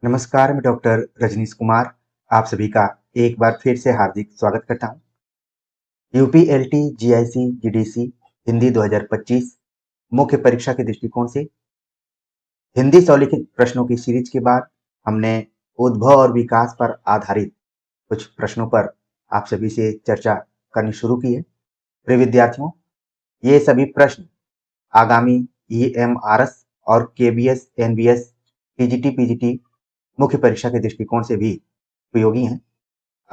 नमस्कार, मैं डॉक्टर रजनीश कुमार आप सभी का एक बार फिर से हार्दिक स्वागत करता हूं। UP LT GIC GDC Hindi 2025 मुख्य परीक्षा के दृष्टिकोण से हिंदी स्वलिखित प्रश्नों की सीरीज के बाद हमने उद्भव और विकास पर आधारित कुछ प्रश्नों पर आप सभी से चर्चा करनी शुरू की है। प्रिय विद्यार्थियों, ये सभी प्रश्न आगामी ईएमआरएस और केबीएस एनबीएस टीजीटी पीजीटी मुख्य परीक्षा के दृष्टिकोण से भी उपयोगी हैं।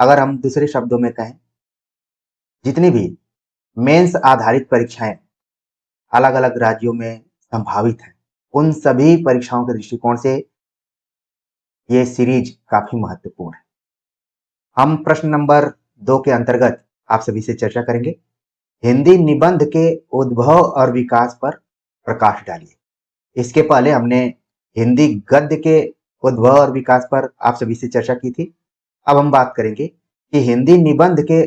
अगर हम दूसरे शब्दों में कहें, जितनी भी मेंस आधारित परीक्षाएं अलग अलग राज्यों में संभावित हैं, उन सभी परीक्षाओं के दृष्टिकोण से ये सीरीज काफी महत्वपूर्ण है। हम प्रश्न नंबर 2 के अंतर्गत आप सभी से चर्चा करेंगे। हिंदी निबंध के उद्भव और विकास पर प्रकाश डालिए। इसके पहले हमने हिंदी गद्य के उद्भव और विकास पर आप सभी से चर्चा की थी। अब हम बात करेंगे कि हिंदी निबंध के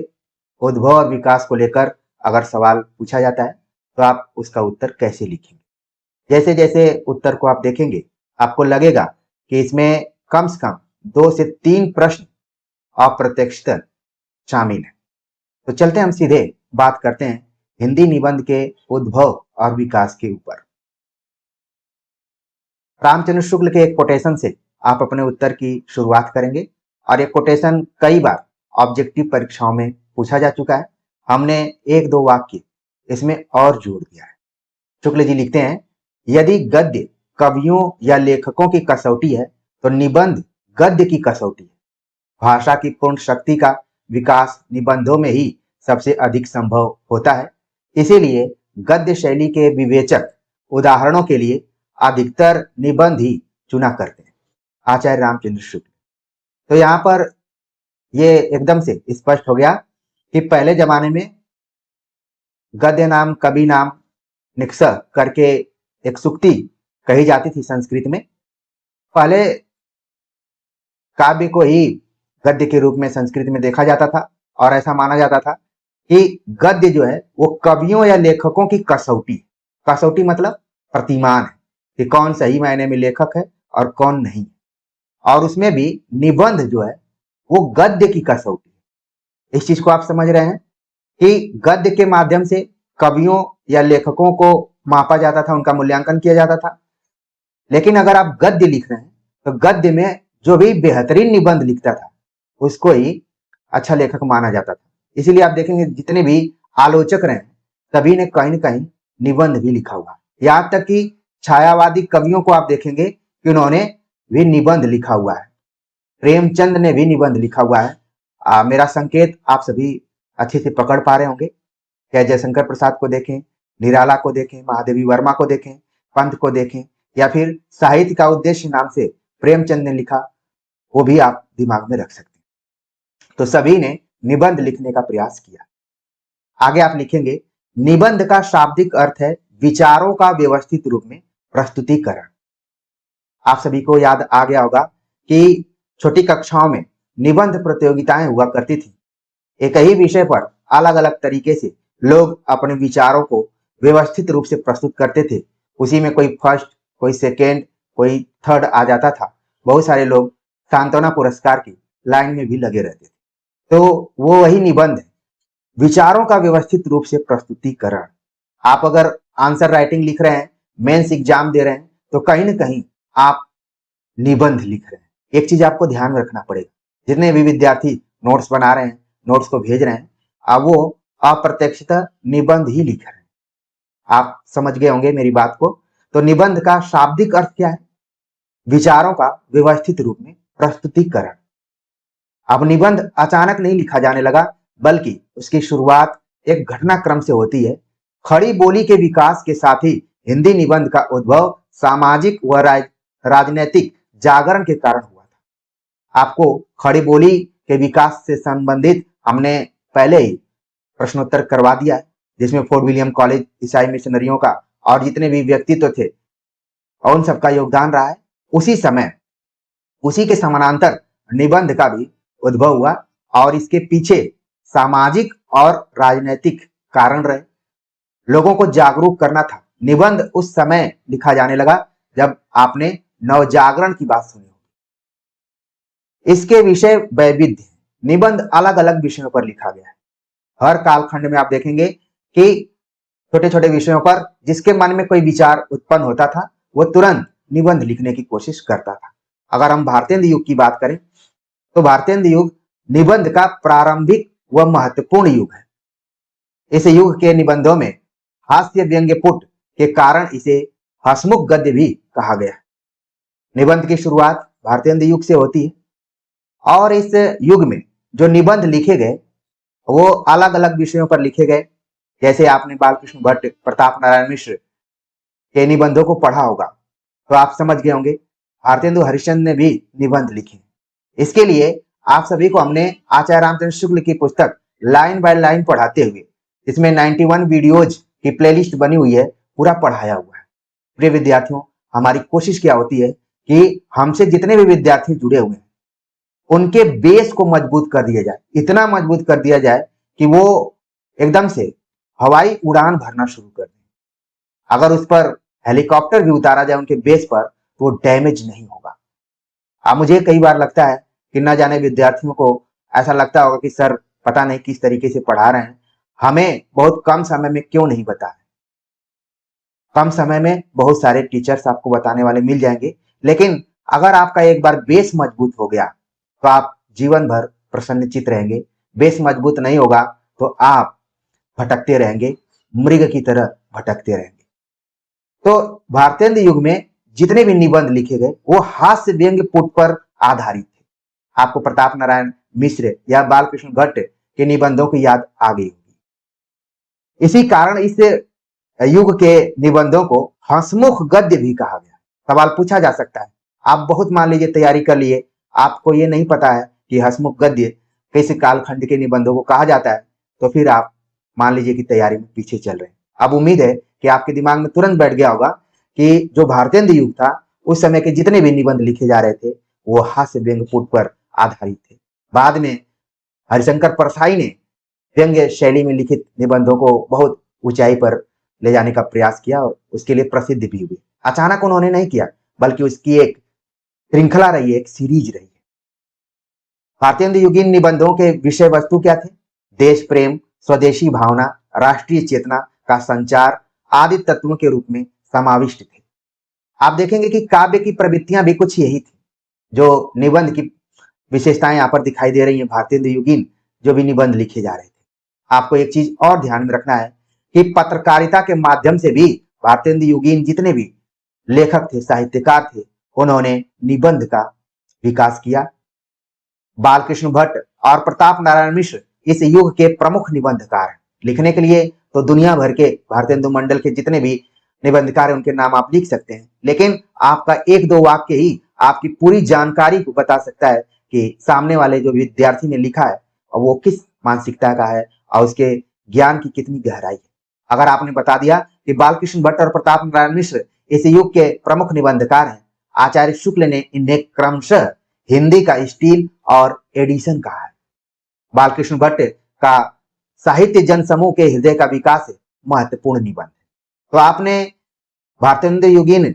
उद्भव और विकास को लेकर अगर सवाल पूछा जाता है तो आप उसका उत्तर कैसे लिखेंगे। जैसे जैसे उत्तर को आप देखेंगे, आपको लगेगा कि इसमें कम से कम 2 से 3 प्रश्न अप्रत्याशित शामिल है। तो चलते हम सीधे बात करते हैं हिंदी निबंध के उद्भव और विकास के ऊपर। रामचंद्र शुक्ल के एक कोटेशन से आप अपने उत्तर की शुरुआत करेंगे और ये कोटेशन कई बार ऑब्जेक्टिव परीक्षाओं में पूछा जा चुका है। हमने 1-2 वाक्य इसमें और जोड़ दिया है। शुक्ल जी लिखते हैं, यदि गद्य कवियों या लेखकों की कसौटी है तो निबंध गद्य की कसौटी है। भाषा की पूर्ण शक्ति का विकास निबंधों में ही सबसे अधिक संभव होता है। इसीलिए गद्य शैली के विवेचक उदाहरणों के लिए अधिकतर निबंध ही चुना करते हैं। आचार्य रामचंद्र शुक्ल। तो यहाँ पर ये एकदम से स्पष्ट हो गया कि पहले जमाने में गद्य नाम कवि नाम निक्ष करके एक सूक्ति कही जाती थी संस्कृत में। पहले काव्य को ही गद्य के रूप में संस्कृत में देखा जाता था और ऐसा माना जाता था कि गद्य जो है वो कवियों या लेखकों की कसौटी मतलब प्रतिमान है कि कौन सही मायने में लेखक है और कौन नहीं। और उसमें भी निबंध जो है वो गद्य की कसौटी है। इस चीज को आप समझ रहे हैं कि गद्य के माध्यम से कवियों या लेखकों को मापा जाता था, उनका मूल्यांकन किया जाता था। लेकिन अगर आप गद्य लिख रहे हैं तो गद्य में जो भी बेहतरीन निबंध लिखता था उसको ही अच्छा लेखक माना जाता था। इसीलिए आप देखेंगे जितने भी आलोचक रहे सभी ने कहीं न कहीं निबंध भी लिखा हुआ। यहाँ तक कि छायावादी कवियों को आप देखेंगे कि उन्होंने भी निबंध लिखा हुआ है। प्रेमचंद ने भी निबंध लिखा हुआ है। मेरा संकेत आप सभी अच्छे से पकड़ पा रहे होंगे। क्या जयशंकर प्रसाद को देखें, निराला को देखें, महादेवी वर्मा को देखें, पंत को देखें, या फिर साहित्य का उद्देश्य नाम से प्रेमचंद ने लिखा, वो भी आप दिमाग में रख सकते हैं। तो सभी ने निबंध लिखने का प्रयास किया। आगे आप लिखेंगे, निबंध का शाब्दिक अर्थ है विचारों का व्यवस्थित रूप में प्रस्तुतिकरण। आप सभी को याद आ गया होगा कि छोटी कक्षाओं में निबंध प्रतियोगिताएं हुआ करती थी। एक ही विषय पर अलग अलग तरीके से लोग अपने विचारों को व्यवस्थित रूप से प्रस्तुत करते थे। उसी में कोई फर्स्ट, कोई सेकेंड, कोई थर्ड आ जाता था। बहुत सारे लोग सांत्वना पुरस्कार की लाइन में भी लगे रहते थे। तो वो वही निबंध है, विचारों का व्यवस्थित रूप से प्रस्तुतिकरण। आप अगर आंसर राइटिंग लिख रहे हैं, मेंस एग्जाम दे रहे हैं, तो कहीं ना कहीं आप निबंध लिख रहे हैं। एक चीज आपको ध्यान में रखना पड़ेगा, जितने भी विद्यार्थी नोट्स बना रहे हैं, नोट्स को भेज रहे हैं, अब वो अप्रत्यक्षतः निबंध ही लिख रहे हैं। आप समझ गए होंगे मेरी बात को। तो निबंध का शाब्दिक अर्थ क्या है? विचारों का व्यवस्थित रूप में प्रस्तुतिकरण। अब निबंध अचानक नहीं लिखा जाने लगा, बल्कि उसकी शुरुआत एक घटनाक्रम से होती है। खड़ी बोली के विकास के साथ ही हिंदी निबंध का उद्भव सामाजिक व राजनीतिक जागरण के कारण हुआ था। आपको खड़ी बोली के विकास से संबंधित हमने पहले ही प्रश्नोत्तर करवा दिया है, जिसमें फोर्ट विलियम कॉलेज, ईसाई मिशनरियों का और जितने भी व्यक्तित्व थे और उन सबका योगदान रहा है। उसी समय, उसी के समानांतर निबंध का भी उद्भव हुआ और इसके पीछे सामाजिक और राजनीतिक कारण रहे। लोगों को जागरूक करना था। निबंध उस समय लिखा जाने लगा जब आपने नवजागरण की बात सुनी होगी। इसके विषय वैविध्य, निबंध अलग अलग विषयों पर लिखा गया है। हर कालखंड में आप देखेंगे कि छोटे छोटे विषयों पर जिसके मन में कोई विचार उत्पन्न होता था वो तुरंत निबंध लिखने की कोशिश करता था। अगर हम भारतेंदु युग की बात करें तो भारतेंदु युग निबंध का प्रारंभिक व महत्वपूर्ण युग है। इस युग के निबंधों में हास्य व्यंग्य पुट के कारण इसे हसमुख गद्य भी कहा गया। निबंध की शुरुआत भारतेंदु युग से होती है और इस युग में जो निबंध लिखे गए वो अलग अलग विषयों पर लिखे गए। जैसे आपने बालकृष्ण भट्ट, प्रताप नारायण मिश्र के निबंधों को पढ़ा होगा तो आप समझ गए होंगे भारतेंदु हरिश्चंद्र ने भी निबंध लिखे। इसके लिए आप सभी को हमने आचार्य रामचंद्र शुक्ल की पुस्तक लाइन बाय लाइन पढ़ाते हुए, इसमें 91 वीडियोज की प्लेलिस्ट बनी हुई है, पूरा पढ़ाया हुआ है। प्रिय विद्यार्थियों, हमारी कोशिश क्या होती है कि हमसे जितने भी विद्यार्थी जुड़े हुए हैं उनके बेस को मजबूत कर दिया जाए, इतना मजबूत कर दिया जाए कि वो एकदम से हवाई उड़ान भरना शुरू कर दें। अगर उस पर हेलीकॉप्टर भी उतारा जाए उनके बेस पर तो वो डैमेज नहीं होगा। अब मुझे कई बार लगता है कि न जाने विद्यार्थियों को ऐसा लगता होगा कि सर पता नहीं किस तरीके से पढ़ा रहे हैं, हमें बहुत कम समय में क्यों नहीं बताया। कम समय में बहुत सारे टीचर्स आपको बताने वाले मिल जाएंगे, लेकिन अगर आपका एक बार बेस मजबूत हो गया तो आप जीवन भर प्रसन्नचित रहेंगे। बेस मजबूत नहीं होगा तो आप भटकते रहेंगे, मृग की तरह भटकते रहेंगे। तो भारतेंदु युग में जितने भी निबंध लिखे गए वो हास्य व्यंग्य पुट पर आधारित थे। आपको प्रताप नारायण मिश्र या बालकृष्ण भट्ट के निबंधों की याद आ गई होगी। इसी कारण इस युग के निबंधों को हंसमुख गद्य भी कहा गया। सवाल पूछा जा सकता है, आप बहुत मान लीजिए तैयारी कर लिए, आपको ये नहीं पता है कि हंसमुख गद्य किस कालखंड के निबंधों को कहा जाता है, तो फिर आप मान लीजिए कि तैयारी में पीछे चल रहे हैं। अब उम्मीद है कि आपके दिमाग में तुरंत बैठ गया होगा कि जो भारतेंदु युग था उस समय के जितने भी निबंध लिखे जा रहे थे वो हास्य व्यंग्य पुट पर आधारित थे। बाद में हरिशंकर परसाई ने व्यंग्य शैली में लिखित निबंधों को बहुत ऊंचाई पर ले जाने का प्रयास किया और उसके लिए प्रसिद्ध भी हुए। अचानक उन्होंने नहीं किया, बल्कि उसकी एक श्रृंखला रही है, एक सीरीज रही है। भारतेंदु युगीन निबंधों के विषय वस्तु क्या थे? देश प्रेम, स्वदेशी भावना, राष्ट्रीय चेतना का संचार आदि तत्वों के रूप में समाविष्ट थे। आप देखेंगे कि काव्य की प्रवृत्तियां भी कुछ यही थी। जो निबंध की विशेषताएं यहाँ पर दिखाई दे रही हैं, भारतेंदु युगीन जो भी निबंध लिखे जा रहे थे। आपको एक चीज और ध्यान में रखना है कि पत्रकारिता के माध्यम से भी भारतेंदु युगीन जितने भी लेखक थे, साहित्यकार थे, उन्होंने निबंध का विकास किया। बालकृष्ण भट्ट और प्रताप नारायण मिश्र इस युग के प्रमुख निबंधकार। लिखने के लिए तो दुनिया भर के भारतेंदु मंडल के जितने भी निबंधकार हैं उनके नाम आप लिख सकते हैं, लेकिन आपका एक दो वाक्य ही आपकी पूरी जानकारी को बता सकता है कि सामने वाले जो विद्यार्थी ने लिखा है और वो किस मानसिकता का है और उसके ज्ञान की कितनी गहराई है। अगर आपने बता दिया कि बालकृष्ण भट्ट और प्रताप नारायण मिश्र इस युग के प्रमुख निबंधकार हैं, आचार्य शुक्ल ने इन्हें क्रमशः हिंदी का स्टील और एडिशन कहा है। बालकृष्ण भट्ट का साहित्य जनसमूह के हृदय का विकास है महत्वपूर्ण निबंध है। तो आपने भारतेंदु युगीन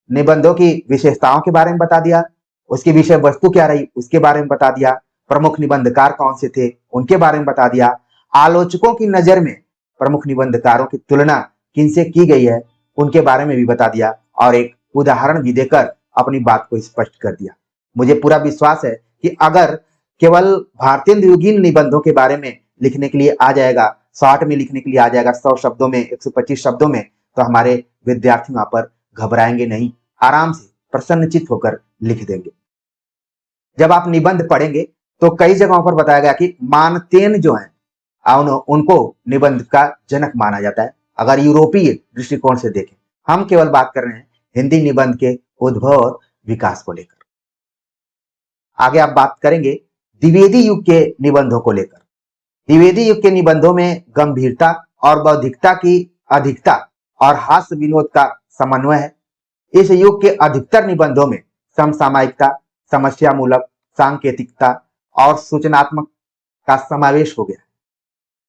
निबंधों की विशेषताओं के बारे में बता दिया, उसकी विषय वस्तु क्या रही उसके बारे में बता दिया, प्रमुख निबंधकार कौन से थे उनके बारे में बता दिया, आलोचकों की नजर में प्रमुख निबंधकारों की तुलना किनसे की गई है उनके बारे में भी बता दिया और एक उदाहरण भी देकर अपनी बात को स्पष्ट कर दिया। मुझे पूरा विश्वास है कि अगर केवल भारतेंदु युगीन निबंधों के बारे में लिखने के लिए आ जाएगा, शॉर्ट में लिखने के लिए आ जाएगा, 100 शब्दों में, 125 शब्दों में, तो हमारे विद्यार्थी वहां पर घबराएंगे नहीं, आराम से प्रसन्नचित होकर लिख देंगे। जब आप निबंध पढ़ेंगे तो कई जगहों पर बताया गया कि मानतेन जो है उनको निबंध का जनक माना जाता है। अगर यूरोपीय दृष्टिकोण से देखें, हम केवल बात कर रहे हैं हिंदी निबंध के उद्भव और विकास को लेकर। आगे आप बात करेंगे द्विवेदी युग के निबंधों को लेकर। द्विवेदी युग के निबंधों में गंभीरता और बौद्धिकता की अधिकता और हास्य विनोद का समन्वय है। इस युग के अधिकतर निबंधों में समसामयिकता, समस्यामूलक, सांकेतिकता और सूचनात्मक का समावेश हो गया।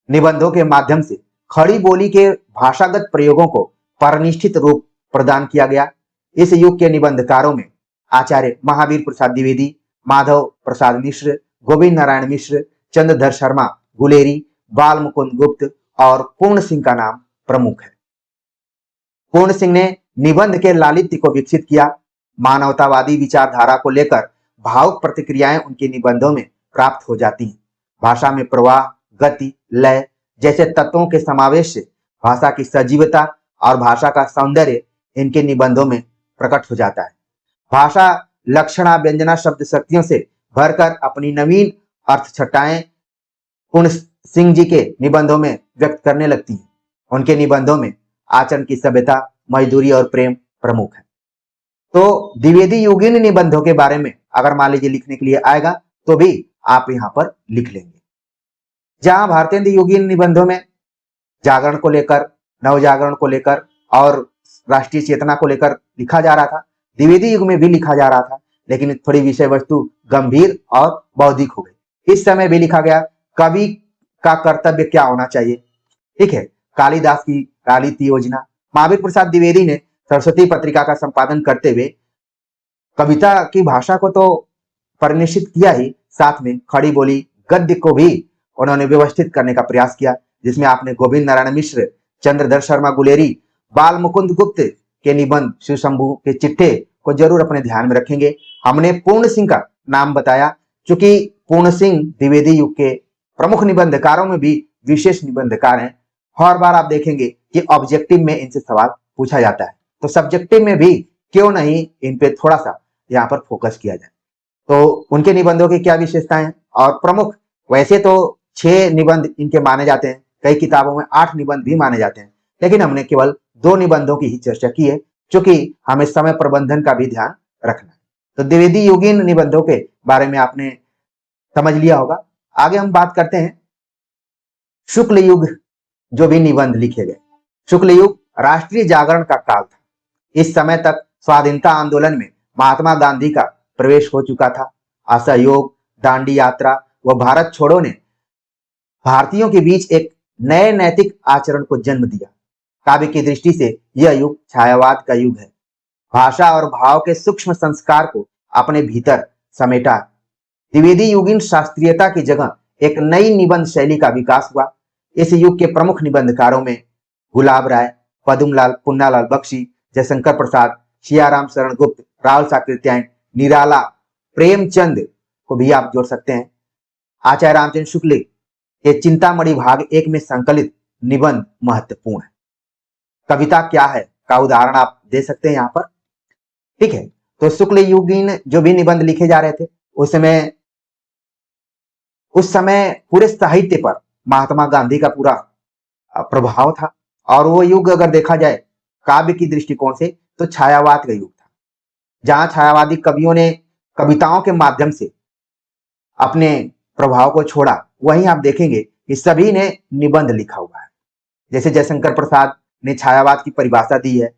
निबंधों के माध्यम से खड़ी बोली के भाषागत प्रयोगों को परिनिष्ठित रूप प्रदान किया गया। इस युग के निबंधकारों में आचार्य महावीर प्रसाद द्विवेदी, माधव प्रसाद मिश्र, गोविंद नारायण मिश्र, चंद्रधर शर्मा गुलेरी, बाल मुकुंद गुप्त और पूर्ण सिंह का नाम प्रमुख है। पूर्ण सिंह ने निबंध के लालित्य को विकसित किया। मानवतावादी विचारधारा को लेकर भावुक प्रतिक्रियाएं उनके निबंधों में प्राप्त हो जाती हैं। भाषा में प्रवाह, गति, लय जैसे तत्वों के समावेश से भाषा की सजीवता और भाषा का सौंदर्य इनके निबंधों में प्रकट हो जाता है। भाषा लक्षणा व्यंजना शब्द शक्तियों से भरकर अपनी नवीन अर्थ छटाएं पूर्ण सिंह जी के निबंधों में व्यक्त करने लगती हैं। उनके निबंधों में आचरण की सभ्यता, मजदूरी और प्रेम प्रमुख है। तो द्विवेदी युगीन निबंधों के बारे में अगर मान लीजिए लिखने के लिए आएगा तो भी आप यहां पर लिख लेंगे। जहां भारतेंद्र युगीन निबंधों में जागरण को लेकर, नवजागरण को लेकर और राष्ट्रीय चेतना को लेकर लिखा जा रहा था, द्विवेदी युग में भी लिखा जा रहा था, लेकिन थोड़ी विषय वस्तु गंभीर और बौद्धिक हो गई। इस समय भी लिखा गया कवि का कर्तव्य क्या होना चाहिए। ठीक है, कालिदास की कालिती योजना। महावीर प्रसाद द्विवेदी ने सरस्वती पत्रिका का संपादन करते हुए कविता की भाषा को तो परिनिश्चित किया ही, साथ में खड़ी बोली गद्य को भी उन्होंने व्यवस्थित करने का प्रयास किया, जिसमें आपने गोविंद नारायण मिश्र, चंद्रधर शर्मा गुलेरी, बाल मुकुंद गुप्त के निबंध, शिव शंभू के चिट्ठे को जरूर अपने ध्यान में रखेंगे। हमने पूर्ण सिंह का नाम बताया, चूंकि पूर्ण सिंह द्विवेदी युग के प्रमुख निबंधकारों में भी विशेष निबंधकार हैं। हर बार आप देखेंगे कि ऑब्जेक्टिव में इनसे सवाल पूछा जाता है, तो सब्जेक्टिव में भी क्यों नहीं इन पे थोड़ा सा यहाँ पर फोकस किया जाए। तो उनके निबंधों की क्या विशेषताएं और प्रमुख, वैसे तो 6 निबंध इनके माने जाते हैं, कई किताबों में 8 निबंध भी माने जाते हैं, लेकिन हमने केवल 2 निबंधों की ही चर्चा की है, क्योंकि हमें समय प्रबंधन का भी ध्यान रखना है। तो द्विवेदी युगीन निबंधों के बारे में आपने समझ लिया होगा। आगे हम बात करते हैं शुक्ल युग, जो भी निबंध लिखे गए। शुक्ल युग राष्ट्रीय जागरण का काल था। इस समय तक स्वाधीनता आंदोलन में महात्मा गांधी का प्रवेश हो चुका था। असहयोग, दांडी यात्रा व भारत छोड़ो ने भारतीयों के बीच एक नए नैतिक आचरण को जन्म दिया। काव्य की दृष्टि से यह युग छायावाद का युग है। भाषा और भाव के सूक्ष्म संस्कार को अपने भीतर समेटा। द्विवेदी युगीन शास्त्रीयता की जगह एक नई निबंध शैली का विकास हुआ। इस युग के प्रमुख निबंधकारों में गुलाब राय, पद्मलाल, पुन्नालाल बख्शी, जयशंकर प्रसाद, सियाराम शरण गुप्त, राहुल साकृत्यायन, निराला, प्रेमचंद को भी आप जोड़ सकते हैं। आचार्य रामचंद्र शुक्ल के चिंतामणि भाग 1 में संकलित निबंध महत्वपूर्ण है। कविता क्या है का उदाहरण आप दे सकते हैं यहाँ पर। ठीक है, तो शुक्ल युगीन जो भी निबंध लिखे जा रहे थे उस समय पूरे साहित्य पर महात्मा गांधी का पूरा प्रभाव था, और वो युग अगर देखा जाए काव्य की दृष्टिकोण से तो छायावाद का युग था, जहां छायावादी कवियों ने कविताओं के माध्यम से अपने प्रभाव को छोड़ा। वहीं आप देखेंगे कि सभी ने निबंध लिखा हुआ है। जैसे जयशंकर प्रसाद ने छायावाद की परिभाषा दी है,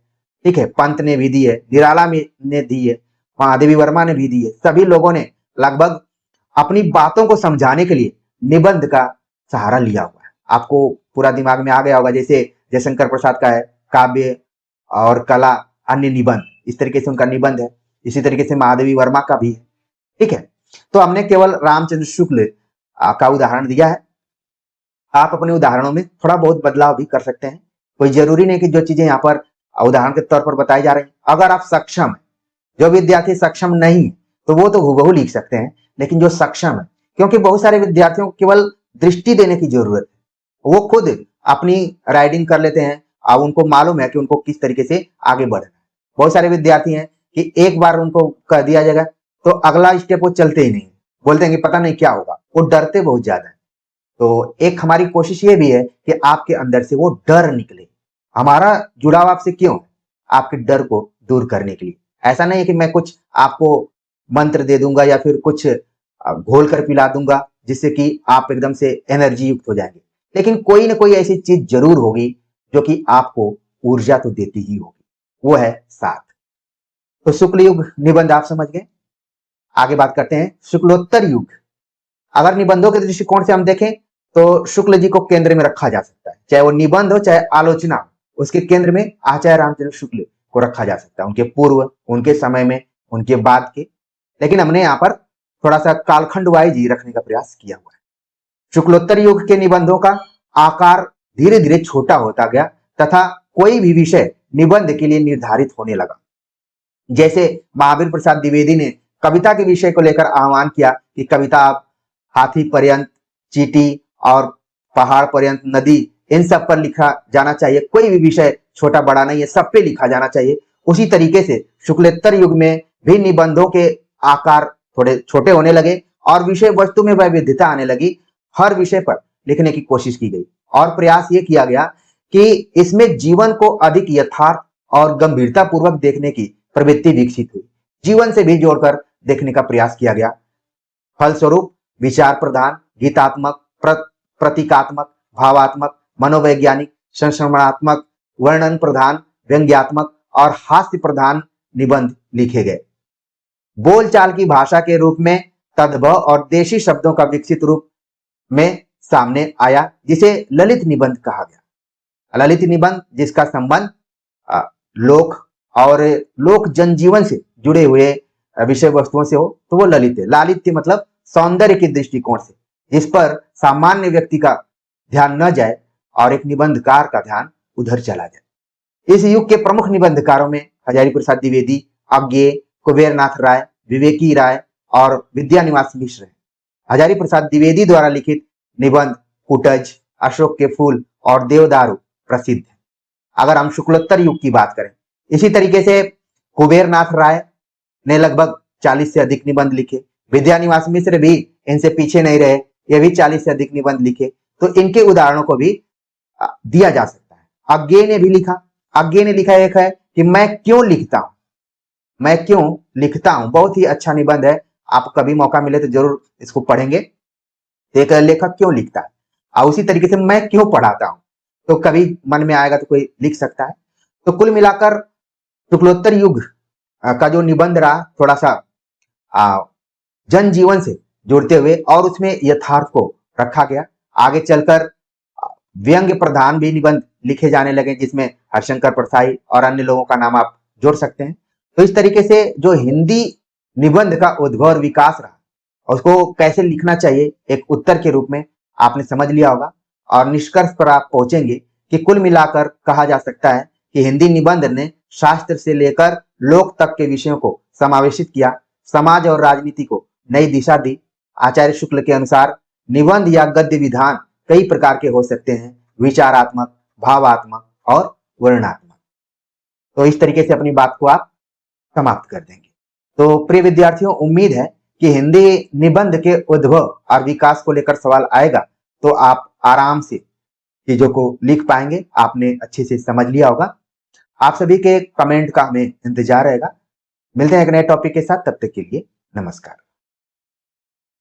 ठीक है, पंत ने भी दी है, निराला ने दी है, महादेवी वर्मा ने भी दी है। सभी लोगों ने लगभग अपनी बातों को समझाने के लिए निबंध का सहारा लिया हुआ है। आपको पूरा दिमाग में आ गया होगा, जैसे जयशंकर प्रसाद का है काव्य और कला अन्य निबंध, इस तरीके से उनका निबंध है। इसी तरीके से महादेवी वर्मा का भी है। ठीक है, तो हमने केवल रामचंद्र शुक्ल का उदाहरण दिया है। आप अपने उदाहरणों में थोड़ा बहुत बदलाव भी कर सकते हैं। कोई जरूरी नहीं कि जो चीजें यहाँ पर उदाहरण के तौर पर बताई जा रही हैं, अगर आप सक्षम है, जो विद्यार्थी सक्षम नहीं तो वो तो हूबहू लिख सकते हैं, लेकिन जो सक्षम है, क्योंकि बहुत सारे विद्यार्थियों को केवल दृष्टि देने की जरूरत है, वो खुद अपनी राइडिंग कर लेते हैं और उनको मालूम है कि उनको किस तरीके से आगे बढ़ना है। बहुत सारे विद्यार्थी हैं कि एक बार उनको कह दिया जाएगा तो अगला स्टेप वो चलते ही नहीं, बोलते हैं कि पता नहीं क्या होगा, वो डरते बहुत ज्यादा है। तो एक हमारी कोशिश ये भी है कि आपके अंदर से वो डर निकले। हमारा जुड़ाव आपसे क्यों है? आपके डर को दूर करने के लिए। ऐसा नहीं है कि मैं कुछ आपको मंत्र दे दूंगा या फिर कुछ घोल कर पिला दूंगा जिससे कि आप एकदम से एनर्जी युक्त हो जाएंगे, लेकिन कोई ना कोई ऐसी चीज जरूर होगी जो कि आपको ऊर्जा तो देती ही होगी, वो है साथ। तो शुक्ल युग निबंध आप समझ गए। आगे बात करते हैं शुक्लोत्तर युग। अगर निबंधों के दृष्टिकोण से हम देखें तो शुक्ल जी को केंद्र में रखा जा सकता है, चाहे वो निबंध हो चाहे आलोचना हो, उसके केंद्र में आचार्य रामचंद्र शुक्ल को रखा जा सकता है, उनके पूर्व, उनके समय में, उनके बाद के। लेकिन हमने यहाँ पर थोड़ा सा कालखंड वाइज ही रखने का प्रयास किया हुआ है। शुक्लोत्तर युग के निबंधों का आकार धीरे धीरे छोटा होता गया तथा कोई भी विषय निबंध के लिए निर्धारित होने लगा। जैसे महावीर प्रसाद द्विवेदी ने कविता के विषय को लेकर आह्वान किया कि कविता आप हाथी पर्यंत, चींटी और पहाड़ पर्यंत, नदी, इन सब पर लिखा जाना चाहिए, कोई भी विषय छोटा बड़ा नहीं है, सब पे लिखा जाना चाहिए। उसी तरीके से शुक्लोत्तर युग में भी निबंधों के आकार थोड़े छोटे होने लगे और विषय वस्तु में वैविध्यता आने लगी। हर विषय पर लिखने की कोशिश की गई और प्रयास ये किया गया कि इसमें जीवन को अधिक यथार्थ और गंभीरता पूर्वक देखने की प्रवृत्ति विकसित हुई। जीवन से भी जोड़कर देखने का प्रयास किया गया। फलस्वरूप विचार प्रधान, गीतात्मक, प्रतीकात्मक, भावात्मक, मनोवैज्ञानिक, संश्लेषणात्मक, वर्णन प्रधान, व्यंग्यात्मक और हास्य प्रधान निबंध लिखे गए। बोलचाल की भाषा के रूप में तद्भव और देशी शब्दों का विकसित रूप में सामने आया, जिसे ललित निबंध कहा गया। ललित निबंध जिसका संबंध लोक और लोक जनजीवन से जुड़े हुए विषय वस्तुओं से हो तो वो ललित है। लालित्य मतलब सौंदर्य के दृष्टिकोण से, जिस पर सामान्य व्यक्ति का ध्यान न जाए और एक निबंधकार का ध्यान उधर चला जाए। इस युग के प्रमुख निबंधकारों में हजारी प्रसाद द्विवेदी, अज्ञेय, कुबेरनाथ राय, विवेकी राय और विद्यानिवास मिश्र हैं। हजारी प्रसाद द्विवेदी द्वारा लिखित निबंध कुटज, अशोक के फूल और देवदारू प्रसिद्ध है। अगर हम शुक्लोत्तर युग की बात करें, इसी तरीके से कुबेरनाथ राय ने लगभग 40 से अधिक निबंध लिखे। विद्यानिवास मिश्र भी इनसे पीछे नहीं रहे, ये भी 40 से अधिक निबंध लिखे। तो इनके उदाहरणों को भी दिया जा सकता है। अज्ञेय ने भी लिखा। अज्ञेय ने लिखा एक है कि मैं क्यों लिखता हूं, मैं क्यों लिखता हूं, बहुत ही अच्छा निबंध है। आप कभी मौका मिले तो जरूर इसको पढ़ेंगे। एक लेखक क्यों लिखता है और उसी तरीके से मैं क्यों पढ़ाता हूं, तो कभी मन में आएगा तो कोई लिख सकता है। तो कुल मिलाकर शुक्लोत्तर युग का जो निबंध रहा थोड़ा सा जनजीवन से जुड़ते हुए और उसमें यथार्थ को रखा गया। आगे चलकर व्यंग्य प्रधान भी निबंध लिखे जाने लगे, जिसमें हरिशंकर परसाई और अन्य लोगों का नाम आप जोड़ सकते हैं। तो इस तरीके से जो हिंदी निबंध का उद्भव और विकास रहा, उसको कैसे लिखना चाहिए एक उत्तर के रूप में आपने समझ लिया होगा और निष्कर्ष पर आप पहुंचेंगे कि कुल मिलाकर कहा जा सकता है कि हिंदी निबंध ने शास्त्र से लेकर लोक तक के विषयों को समावेशित किया, समाज और राजनीति को नई दिशा दी। आचार्य शुक्ल के अनुसार निबंध या गद्य विधान कई प्रकार के हो सकते हैं, विचारात्मक, भावात्मक और वर्णनात्मक। तो इस तरीके से अपनी बात को आप समाप्त कर देंगे। तो प्रिय विद्यार्थियों, उम्मीद है कि हिंदी निबंध के उद्भव और विकास को लेकर सवाल आएगा तो आप आराम से चीजों को लिख पाएंगे, आपने अच्छे से समझ लिया होगा। आप सभी के कमेंट का हमें इंतजार रहेगा। मिलते हैं एक नए टॉपिक के साथ, तब तक के लिए नमस्कार।